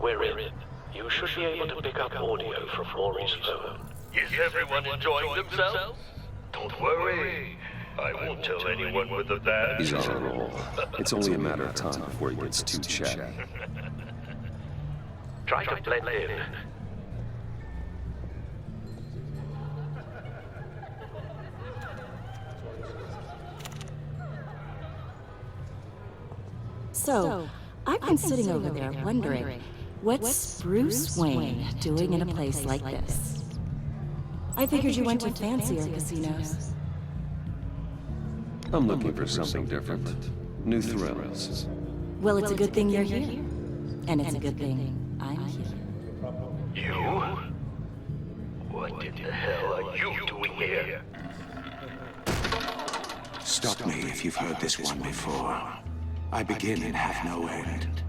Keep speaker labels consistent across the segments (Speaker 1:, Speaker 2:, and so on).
Speaker 1: We're in. You should be able to pick up audio from Maury's phone.
Speaker 2: Is everyone enjoying themselves? Don't worry. I won't tell anyone with a bad...
Speaker 3: He's on a roll. It's only a matter of time before he gets too chatty.
Speaker 1: Try to blend in.
Speaker 4: So, I've been sitting over there wondering, what's Bruce Wayne doing in a place like this? I figured you went to fancier casinos.
Speaker 3: I'm looking for something different. New thrills.
Speaker 4: Well, it's a good thing you're here. And it's a good thing I'm here.
Speaker 2: You? What in the hell are you doing here?
Speaker 5: Stop me if you've heard this one before. I begin and have no end.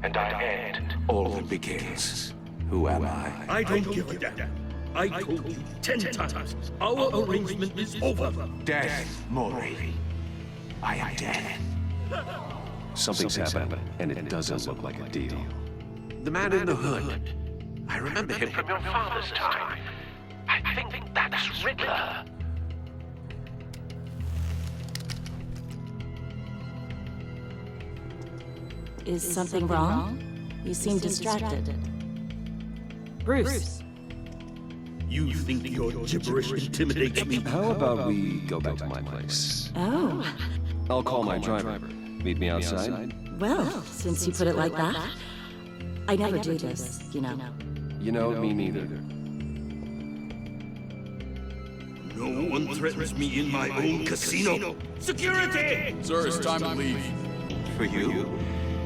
Speaker 2: And I end.
Speaker 5: All that begins. Who am I?
Speaker 6: I don't give a damn. I told you 10 times. Our arrangement is over.
Speaker 5: Death, Maury. I am dead.
Speaker 3: Something's happened, and it doesn't look like a deal.
Speaker 7: The man in the hood. I remember him
Speaker 1: From your father's time. I think that's Riddler.
Speaker 4: Is something wrong? You seem distracted. Bruce.
Speaker 6: You think your gibberish intimidates me?
Speaker 3: How about we go back to my place?
Speaker 4: Oh,
Speaker 3: I'll call my driver. Meet me outside?
Speaker 4: well, since you put it like that, I never do this, you know.
Speaker 3: You know, me neither.
Speaker 6: No one threatens me in my own casino. Security!
Speaker 8: Sir, it's time to leave.
Speaker 5: For you,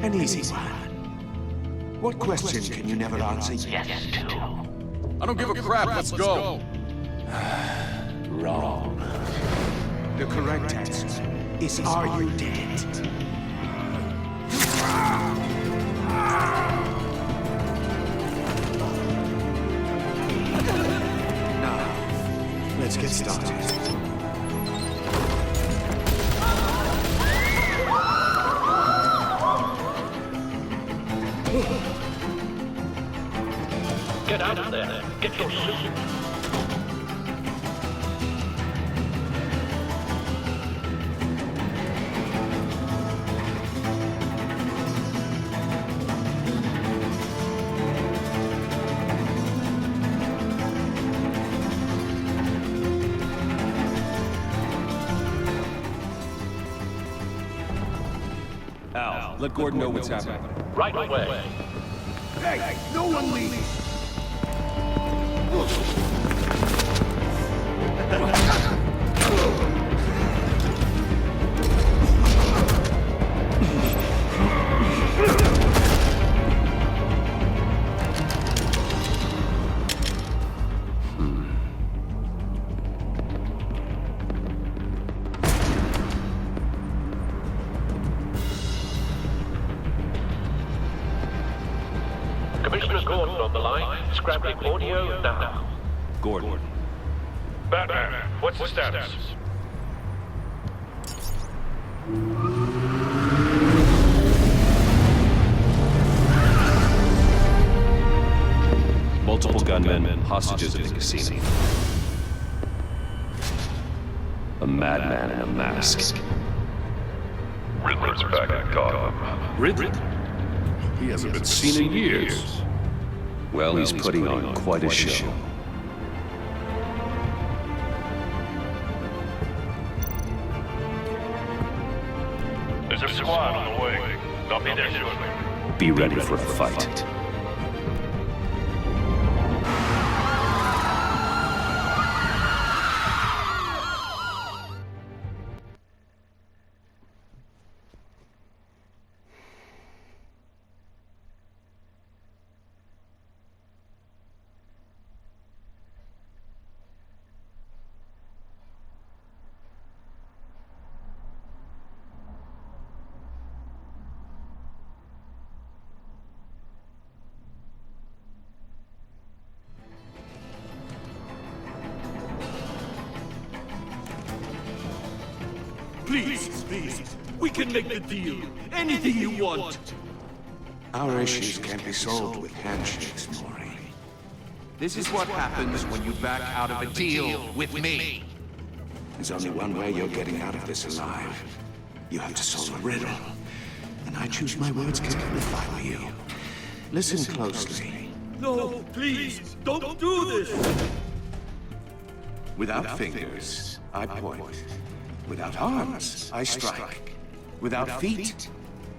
Speaker 5: an easy one. What question can you never answer yes to?
Speaker 8: I don't give a crap, let's go.
Speaker 5: Wrong. The correct answer is, are you dead? Now, let's get started.
Speaker 1: Get out of there. Get your suit.
Speaker 3: Al, let Gordon know what's happening.
Speaker 1: Right away.
Speaker 5: Hey, no one leave!
Speaker 1: Commissioner Gordon on the line. Scrapping audio now.
Speaker 3: Gordon.
Speaker 2: Batman, what's the status?
Speaker 3: Multiple gunmen, hostages at the casino. A madman in a mask.
Speaker 2: Riddler's back in Gotham.
Speaker 8: Riddler? He hasn't been seen in years.
Speaker 3: Well, he's putting on quite a show.
Speaker 2: There's a squad on the way. They'll be there shortly.
Speaker 3: Be ready for a fight.
Speaker 6: Please, please. We can make the deal. Anything you want.
Speaker 5: Our issues can't be solved with handshakes, Maury.
Speaker 9: This is what happens when you back out of a deal with me.
Speaker 5: There's only one way you're getting out of this alive. You have to solve a riddle. And I choose my words carefully if I were you. Listen closely.
Speaker 6: No, please, don't do this!
Speaker 5: Without fingers, I point. Without arms, I strike. Without feet,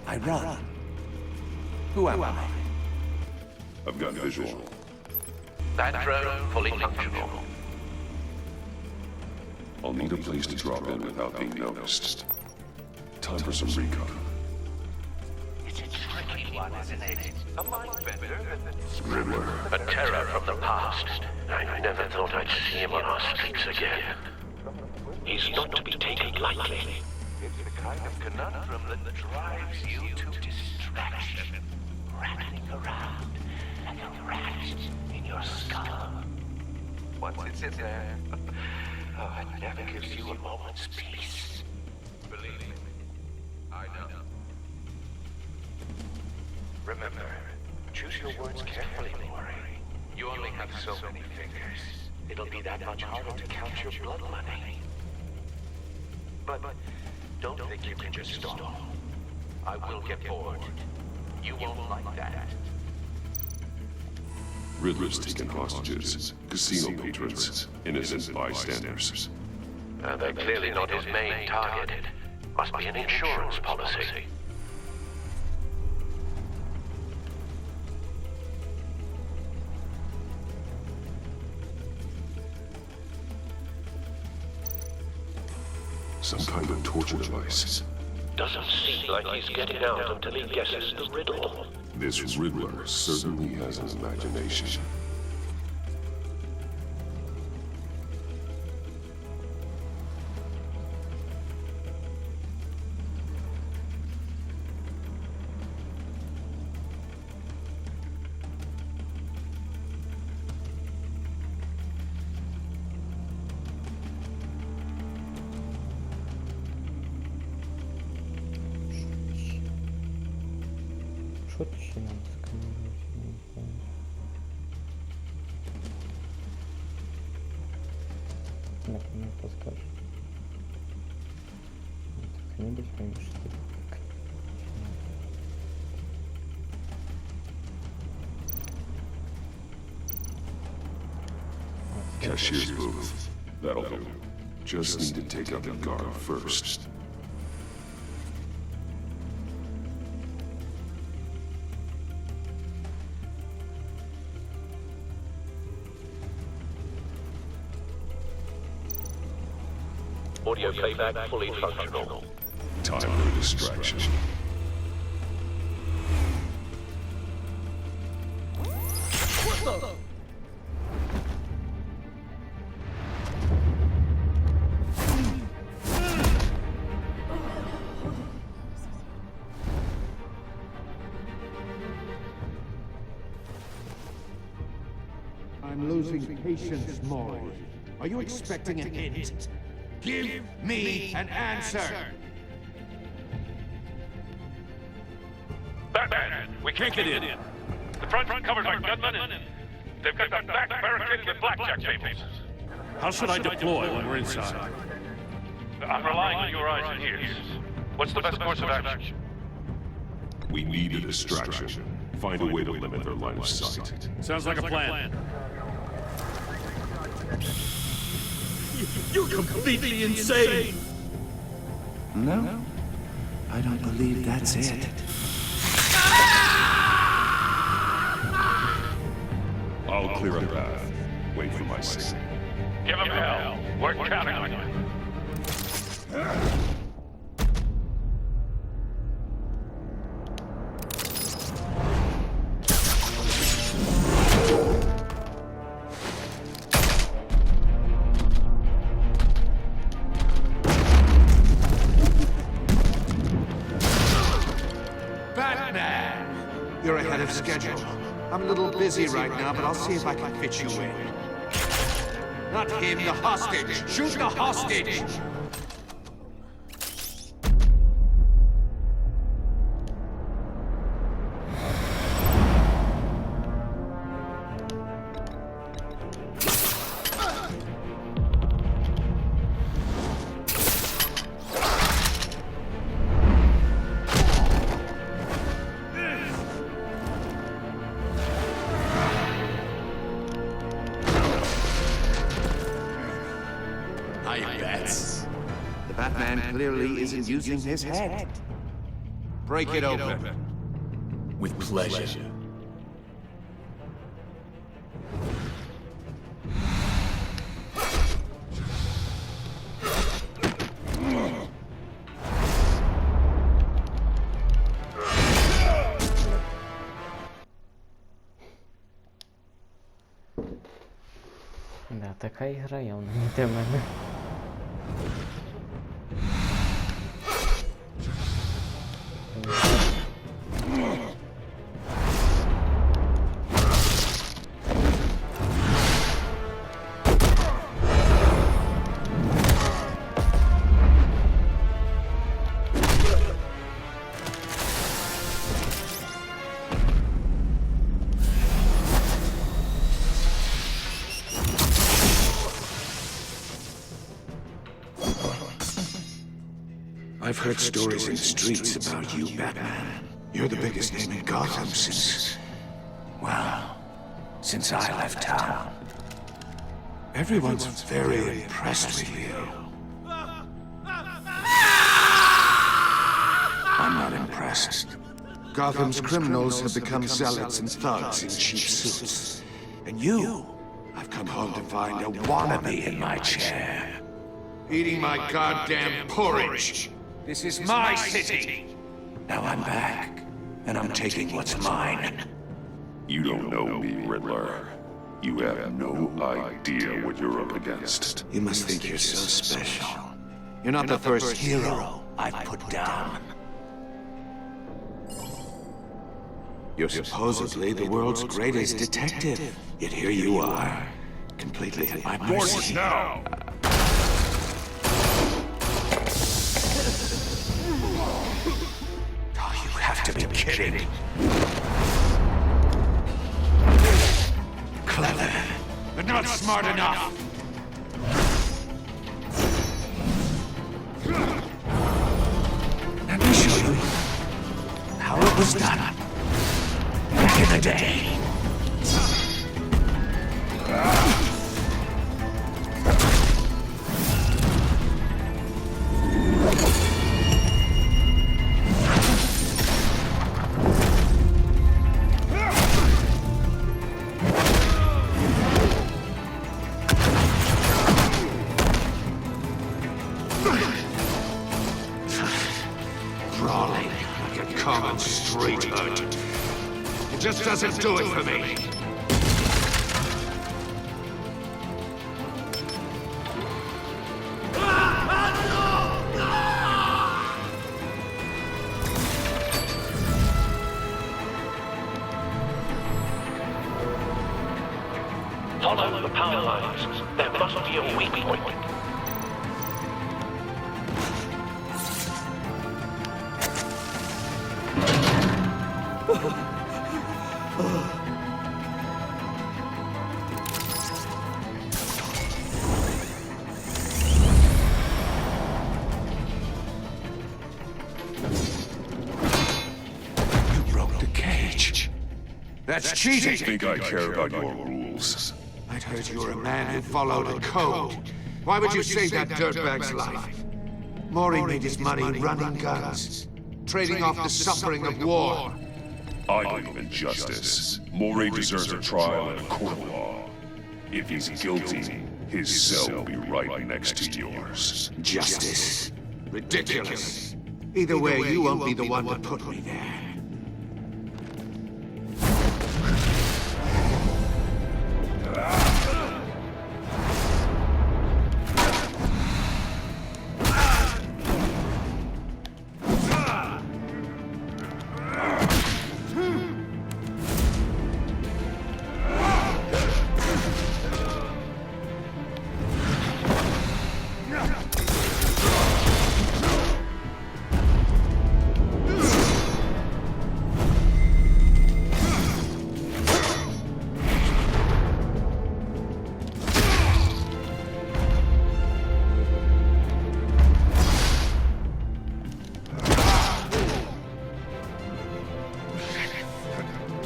Speaker 5: I run. Who am I?
Speaker 8: I've got visual.
Speaker 1: That drone fully functional.
Speaker 8: I'll need a place to drop in without being noticed. Time for some recon.
Speaker 1: It's a tricky one, isn't it? A mind bender
Speaker 8: Riddler.
Speaker 1: A terror from the past. I never thought I'd see him on our streets again. He's not to be taken lightly. It's the kind of conundrum that drives you to distraction. Rattling around like a rat in your skull. Once it's in there, oh, it never gives you a moment's peace. Believe me, I know. Remember, choose your words carefully, Maury. You only have so many fingers. It'll be that much harder to count your blood money. But don't think you can just stall. I will get bored. You won't like that.
Speaker 8: Riddler's taken hostages, casino patrons, innocent bystanders.
Speaker 1: They're clearly not his main target. Must be an insurance policy.
Speaker 8: Some kind of torture device.
Speaker 1: Doesn't seem like he's getting out until he guesses the riddle.
Speaker 8: This Riddler certainly has an imagination.
Speaker 10: Что тут еще надо сканировать? Я не знаю. Например, подскажешь. Это книга своими что ли?
Speaker 8: Cashier's booth. That'll do. Just need to take out the guard first.
Speaker 1: Audio playback fully functional.
Speaker 8: Time for a distraction.
Speaker 6: What the?
Speaker 5: I'm losing patience, Maury. Are you expecting a hint? Give me an answer!
Speaker 2: Batman! We can't get in. The front covered by gunmen, and they've got the back barricaded with blackjack tables.
Speaker 6: How should I deploy when we're inside?
Speaker 2: I'm relying on your eyes and ears. What's the best course of action?
Speaker 8: We need a distraction. Find a way to limit their line of sight.
Speaker 6: Sounds like a plan. You're completely insane!
Speaker 5: No, I don't believe that's it.
Speaker 8: I'll clear a path. Wait for my signal.
Speaker 2: Give them hell. We're counting on you.
Speaker 5: You're ahead of schedule. I'm a little busy right now, but I'll see if I can fit you in. Not him, the hostage! Shoot the hostage! high bets.
Speaker 9: The Batman clearly isn't using his head. Break it open.
Speaker 5: With pleasure.
Speaker 10: Да, така ігра явно не для мене.
Speaker 5: I've heard stories in the streets about you, Batman. You're the biggest name in Gotham since I left town. Everyone's very impressed with you. I'm not impressed. Gotham's criminals have become zealots and thugs in cheap suits. And you, I've come home to find a wannabe in my chair. Eating my goddamn porridge. This is my city. Now I'm back, and I'm taking what's mine.
Speaker 8: You don't know me, Riddler. You have no idea what you're up against.
Speaker 5: You must think you're so special. You're not the first hero I've put down. You're supposedly the world's greatest detective. Yet here you are, completely at my mercy.
Speaker 8: Now!
Speaker 5: Oh, you have to be kidding. Clever, but not smart enough. Let me show you how it was done back in the day. Brawling like a common street hood. It just doesn't do it for me.
Speaker 1: Follow the power lines. There must be a weak point.
Speaker 5: You broke the cage. That's cheating.
Speaker 8: Think I care about your rules?
Speaker 5: I'd heard you were a man who followed a code. Why would you save that dirtbag's life? Maury made his money running guns, trading off the suffering of war.
Speaker 8: I believe in justice. Moray deserves a trial in a court of law. If he's guilty, his cell will be right next to yours.
Speaker 5: Justice? Ridiculous. Either way, you won't be the one to put me there.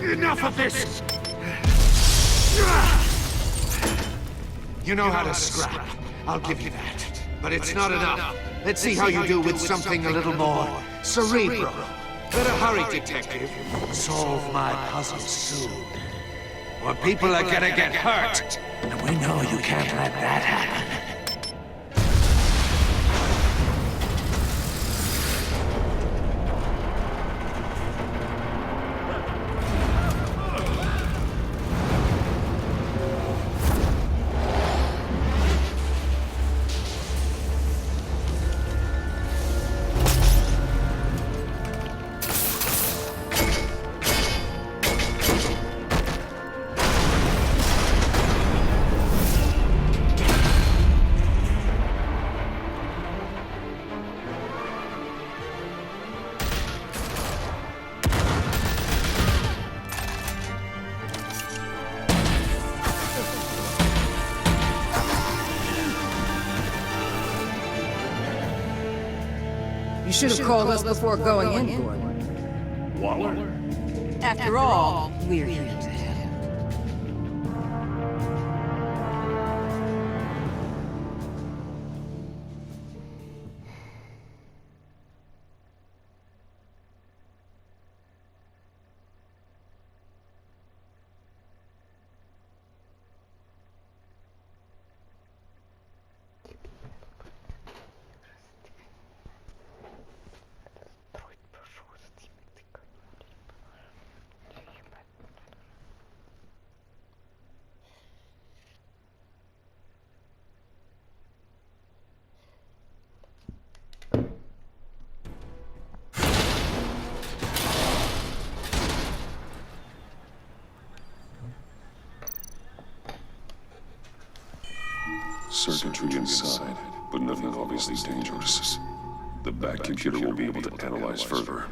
Speaker 5: Enough of this! You know how to scrap. I'll give you that. But it's not enough. Let's see how you do with something a little more cerebral. Better hurry, detective. Solve my puzzle soon. Or people are gonna get hurt. And we know you can't let that happen.
Speaker 11: You should have called us before going in, Gordon.
Speaker 8: Waller?
Speaker 11: After all, we're here to help.
Speaker 8: Circuitry inside, but nothing obviously dangerous. The back computer will be able to analyze further.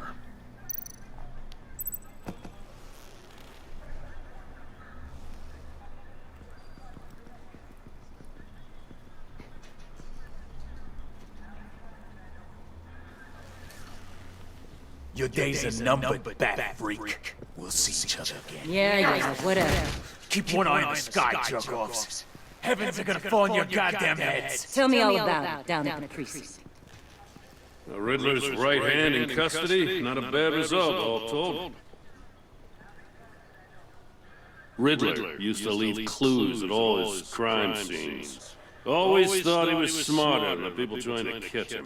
Speaker 5: Your days are numbered, bat freak. We'll see each other again.
Speaker 11: Yeah, whatever.
Speaker 5: Keep one eye in the sky, jerk-offs. Heavens are gonna fall on your goddamn heads.
Speaker 11: Tell me all about it down at the precinct.
Speaker 12: The Riddler's right hand in custody, not a bad result, all told. Riddler used to leave clues at all his crime scenes. Always thought he was smarter than the people trying to catch him.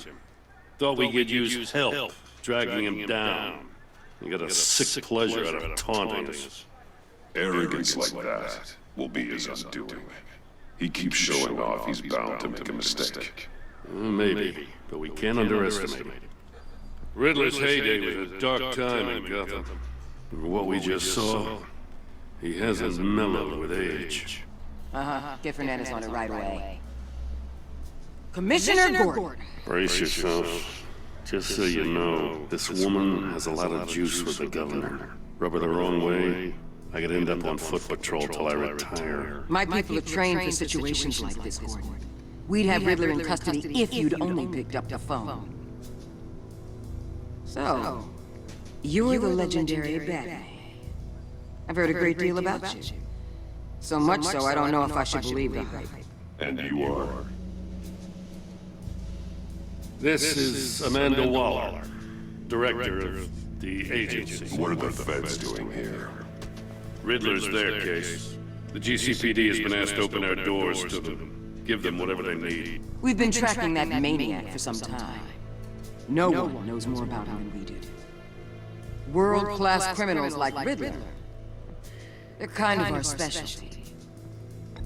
Speaker 12: Thought we could use help, dragging him down. He got a sick pleasure out of taunting us.
Speaker 8: Arrogance like that will be his undoing. He keeps showing off he's bound to make a mistake.
Speaker 12: Maybe, but we can't underestimate it. Riddler's heyday was a dark time in Gotham. What we just saw, he hasn't mellowed with age.
Speaker 11: Get Fernandez on it right away. Commissioner Gordon!
Speaker 12: Brace yourself. Just so you know, this woman has a lot of juice with the governor. Rub her the wrong way, I could end up on foot patrol till I retire.
Speaker 11: My people are trained for situations like this, Gordon. We'd have Riddler in custody if you'd only picked up the phone. So, you're the legendary Batman. I've heard a great deal about you. So much so, I don't know if I should believe the hype.
Speaker 8: And you are?
Speaker 12: This is Amanda Waller, director of the agency.
Speaker 8: What are the feds doing here?
Speaker 12: Riddler's their case. The GCPD has been asked to open our doors to them, give them whatever they need.
Speaker 11: We've been tracking that maniac for some time. No one knows more about him than we did. World-class criminals like Riddler. They're kind of our specialty.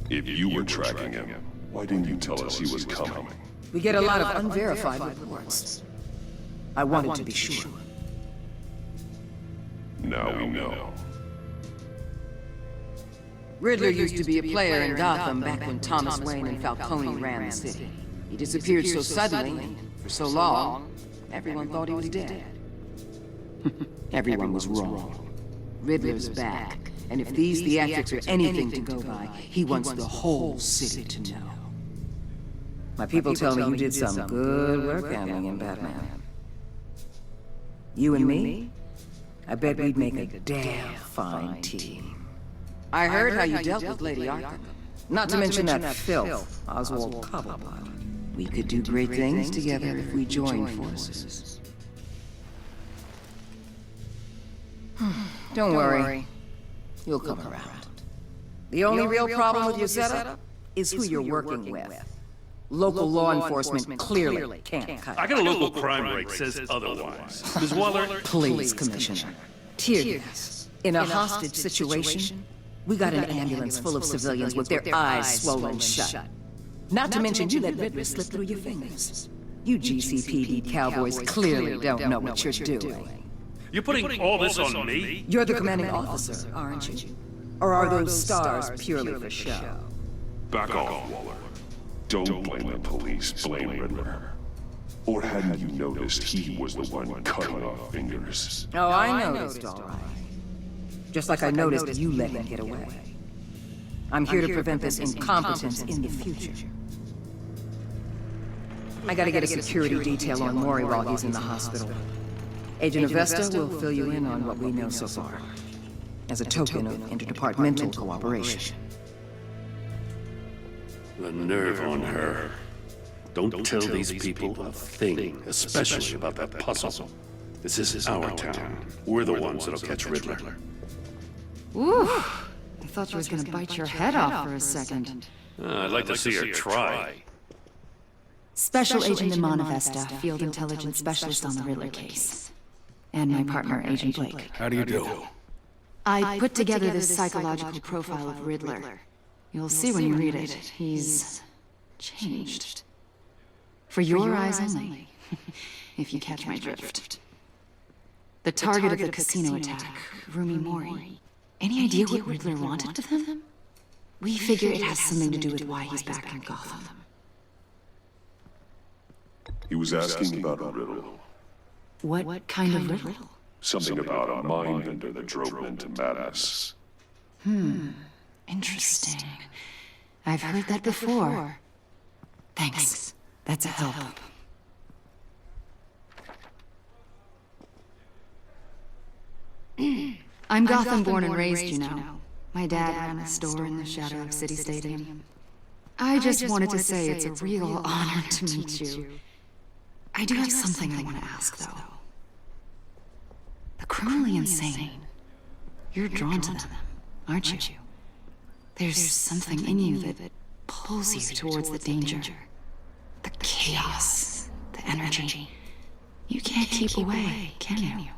Speaker 8: If you were tracking him, why didn't you tell us he was coming?
Speaker 11: We get a lot of unverified reports. I wanted to be sure.
Speaker 8: Now we know.
Speaker 11: Riddler used to be a player in Gotham back when Thomas Wayne and Falcone ran the city. He disappeared so suddenly, and for so long, everyone thought he was dead. Everyone was wrong. Riddler's back, and if these theatrics are anything to go by, he wants the whole city to know. My people tell me you did some good work handling him, Batman. You and me? I bet we'd make a damn fine team. I heard how you dealt with Lady Arkham. Not to mention that filth, Oswald Cobblepot. We could do great things together if we joined forces. Don't worry. You'll come around. The only real problem with your setup is who you're working with. Local law enforcement clearly can't cut it.
Speaker 12: I got a local crime rate says otherwise. Ms. Waller?
Speaker 11: Please, Commissioner. Tear gas. In a hostage situation, we got an ambulance full of civilians with their eyes swollen shut. Not to mention you let Riddler slip through your fingers. You GCPD cowboys clearly don't know what you're doing.
Speaker 12: You're putting all this on me?
Speaker 11: You're the commanding officer, aren't you? Or are those stars purely for show?
Speaker 8: Back off, Waller. Don't blame the police, blame Riddler. Or hadn't you noticed he was the one cutting off fingers?
Speaker 11: Oh, I noticed, all right. Just like I noticed you let him get away. I'm here to prevent this incompetence in the future. I gotta get a security detail on Maury while he's in the hospital. Agent Avesta will fill you in on what we know so far, as a token of interdepartmental cooperation.
Speaker 12: The nerve on her. Don't tell these people a thing, especially about that puzzle. This is our town. We're the ones that'll catch Riddler.
Speaker 13: Ooh, I thought she was gonna bite your head off for a second.
Speaker 12: I'd like to see her try.
Speaker 4: Special Agent Iman Avesta, Field Intelligence Specialist on the Riddler case. And my partner, Agent Blake.
Speaker 5: How do you do?
Speaker 13: I put together this psychological profile of Riddler. You'll see when you read it. He's changed. For your eyes only, if you catch my drift. The target of the casino attack, Rumi Mori. Any idea what Riddler wanted of them? We figure it has something to do with why he's back in Gotham.
Speaker 8: He was asking about a riddle.
Speaker 4: What kind of riddle?
Speaker 8: Something about a mind bender that drove him into madness.
Speaker 13: Interesting. I've heard that before. Thanks. That's a help. I'm Gotham born and raised, you know. My dad ran a store in the shadow of City Stadium. I just wanted to say it's a real honor to meet you. I do have something I want to ask, though. The criminally insane. You're drawn to them, aren't you? There's something in you that pulls you towards the danger. The chaos, the energy. You can't keep away, can you?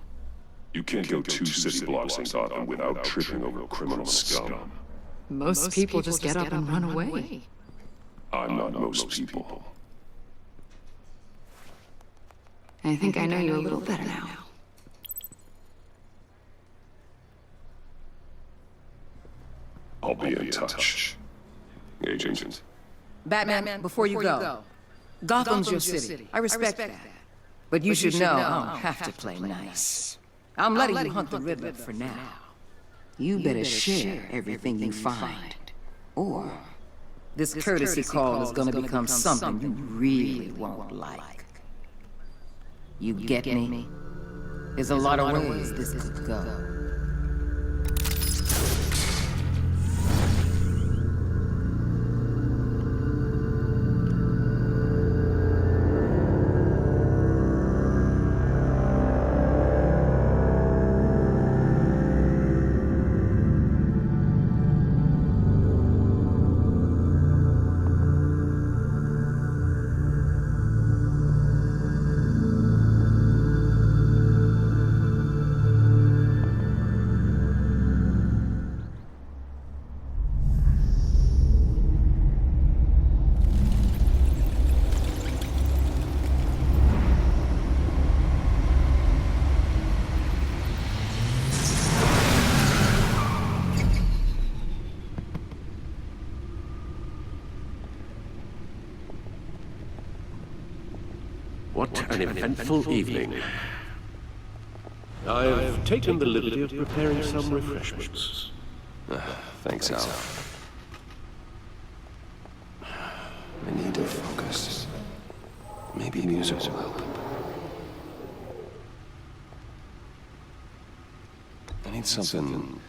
Speaker 8: You can't go 2 city blocks in Gotham without tripping over criminal scum.
Speaker 13: Most people just get up and run away.
Speaker 8: I'm not most people.
Speaker 13: I think I know you a little better now.
Speaker 8: I'll be in touch. Agent.
Speaker 11: Batman, before you go, Gotham's your city. I respect that. But you should know I don't have to play nice. I'm letting you hunt the Riddler for now. You better share everything you find. Or this courtesy call is gonna become something you really won't like. You get me? There's a lot of ways this could go.
Speaker 7: What an eventful evening.
Speaker 3: I've taken the liberty of preparing some refreshments. Thanks, Al. I need to focus. Maybe music will help. I need something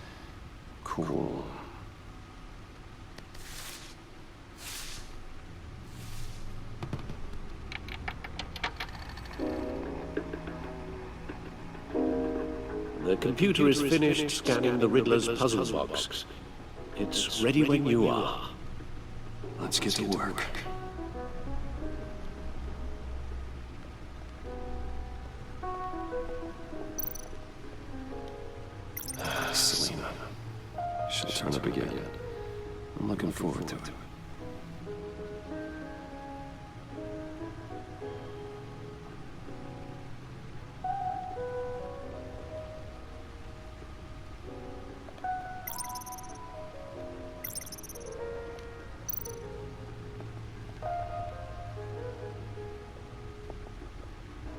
Speaker 3: cool.
Speaker 1: The computer is finished scanning the Riddler's puzzle box. It's ready when you are.
Speaker 3: Let's get to work. Selena. She'll turn up again. I'm looking forward to it.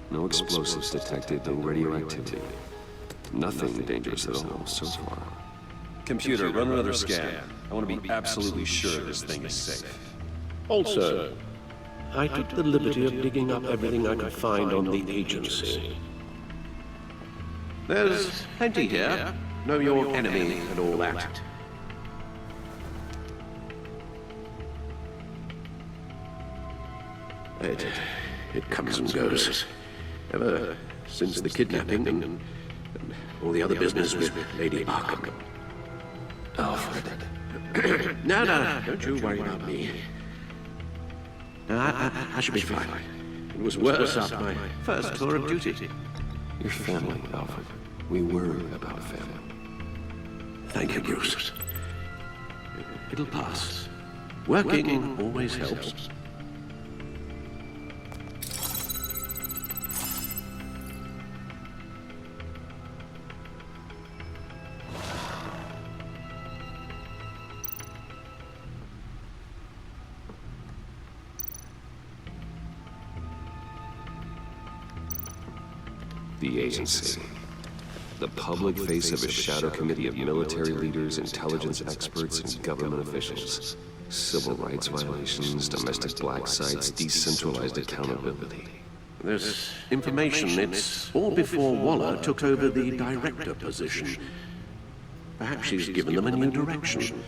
Speaker 3: No explosives detected, no radioactivity. Nothing dangerous at all so far.
Speaker 7: Computer, run another scan. I want to be absolutely sure this thing is safe.
Speaker 1: Also, I took the liberty of digging up everything I could find on the agency. There's plenty here. Know your enemy and all that. It comes and goes. Ever since the kidnapping and all the other business with Lady Arkham.
Speaker 3: Alfred.
Speaker 1: No, don't you worry about me. No, I should be fine. It was worse after my first tour of duty.
Speaker 3: Your family, Alfred. We worry about family.
Speaker 1: Thank you, Bruce. It'll pass. Working always helps.
Speaker 3: The agency. The public face of a shadow committee of military leaders, intelligence experts, and government officials. Civil rights violations, domestic black sites, decentralized accountability.
Speaker 1: There's information. It's all before Waller took over the director position. Perhaps she's given them a new direction.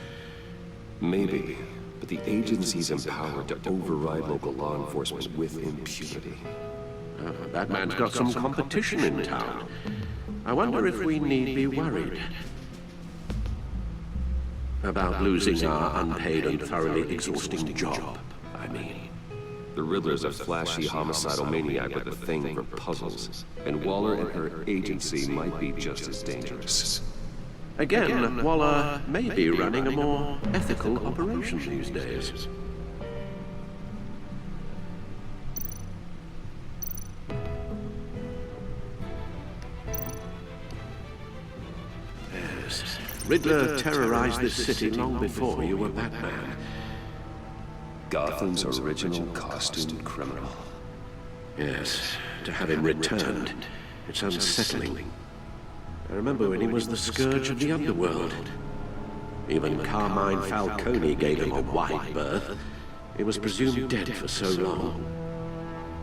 Speaker 3: Maybe, but the agency's empowered to override local law enforcement with impunity.
Speaker 1: Batman's got some competition in town. I wonder if we need be worried about losing our unpaid and thoroughly exhausting job, I mean.
Speaker 3: The Riddler's a flashy homicidal maniac with a thing for puzzles, and Waller and her agency might be just as dangerous.
Speaker 1: Again, Waller may be running a more ethical operation these days. Riddler terrorized this city long before you were Batman.
Speaker 3: Gotham's original costumed criminal.
Speaker 1: Yes, to have him returned, it's unsettling. I remember when he was the scourge of the underworld. Even Carmine Falcone gave him a wide berth. He was presumed dead for so long.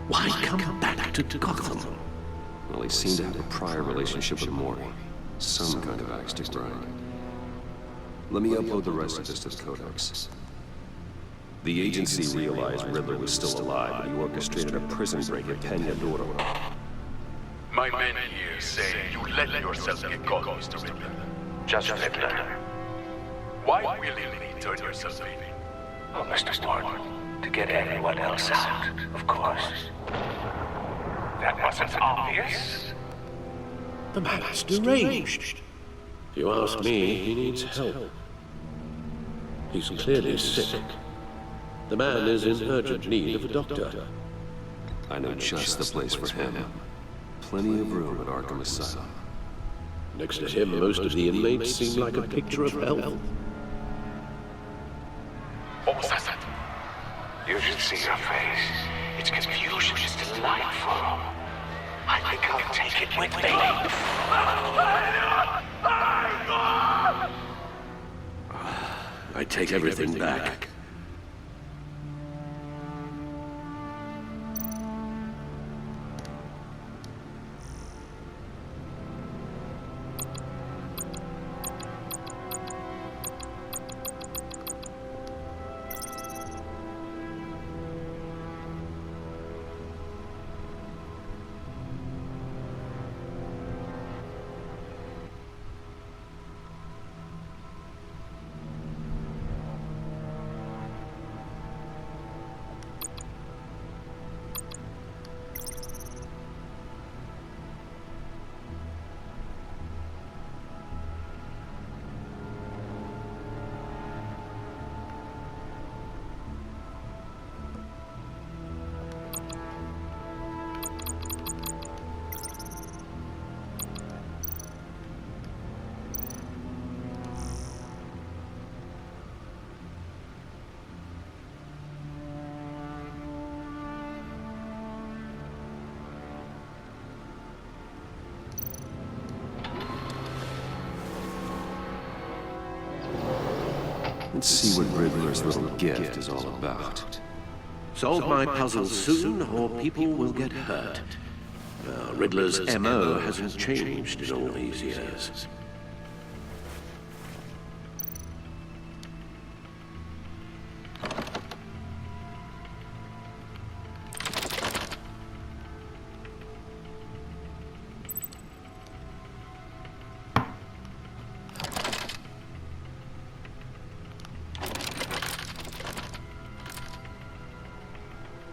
Speaker 1: Why come back to Gotham?
Speaker 3: Well, he seemed to have a prior relationship with Mori. Some kind of axe to grind. Let me upload the rest of this to the Codex. The agency realized Riddler was still alive, but he orchestrated a prison break at Peñadoro.
Speaker 2: My men here say you let yourself get caught, Mr. Riddler.
Speaker 1: Just Riddler.
Speaker 2: Why willingly turn yourself in?
Speaker 1: Oh, Mr. Ward, to get everyone else out, of course.
Speaker 2: That wasn't obvious.
Speaker 1: The man's deranged. If you ask me, he needs help. He's clearly sick. The man is in urgent need of a doctor.
Speaker 3: I know just the place for him. Plenty of room at Arkham Asylum.
Speaker 1: Next to him, most of the inmates seem like a picture of health.
Speaker 2: What was that?
Speaker 1: You should see your face. Its confusion is delightful. I think I'll take it with me. I take everything back.
Speaker 3: Let's see what Riddler's little gift is all about.
Speaker 1: Solve my puzzle soon, or people will get hurt. Riddler's MO hasn't changed in all these years.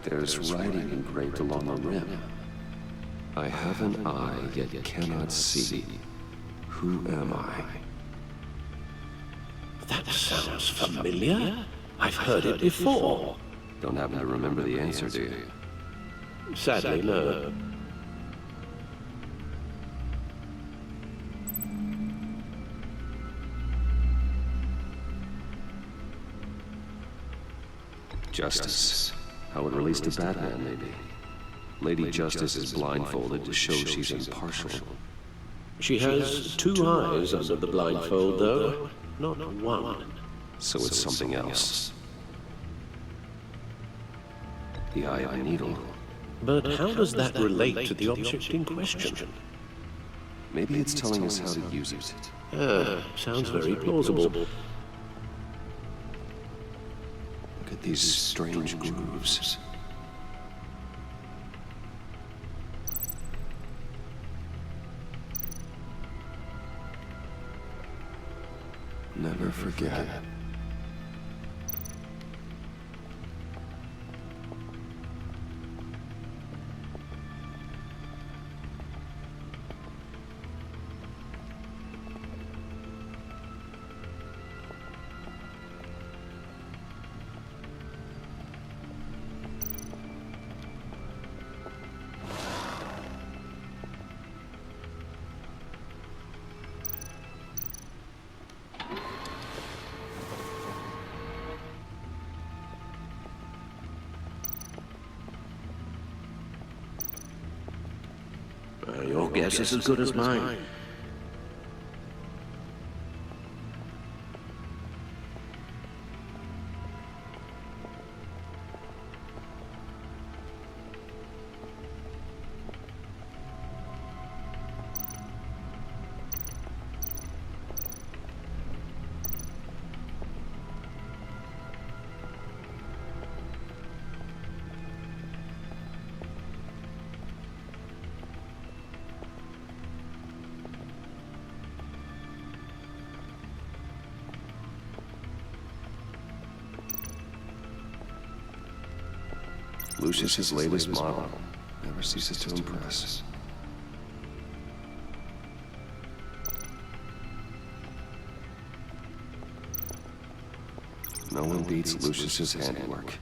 Speaker 3: There's writing engraved along the rim. I have an eye, yet cannot see. Who am I?
Speaker 1: That sounds familiar. I've heard it before.
Speaker 3: Don't happen to remember the answer, do you?
Speaker 1: Sadly, no.
Speaker 3: Justice. How it relates to Batman, maybe. Lady Justice is blindfolded to show she's impartial.
Speaker 1: She has two eyes under the blindfold, though, not one.
Speaker 3: So it's something else. The eye of a needle.
Speaker 1: But how does that relate to the object in question?
Speaker 3: Maybe it's telling us how to use it.
Speaker 1: Sounds very plausible.
Speaker 3: Look at these strange grooves. Never forget.
Speaker 1: Your guess is as good as mine.
Speaker 3: Lucius's latest model. Never ceases to impress. No one beats Lucius's handiwork.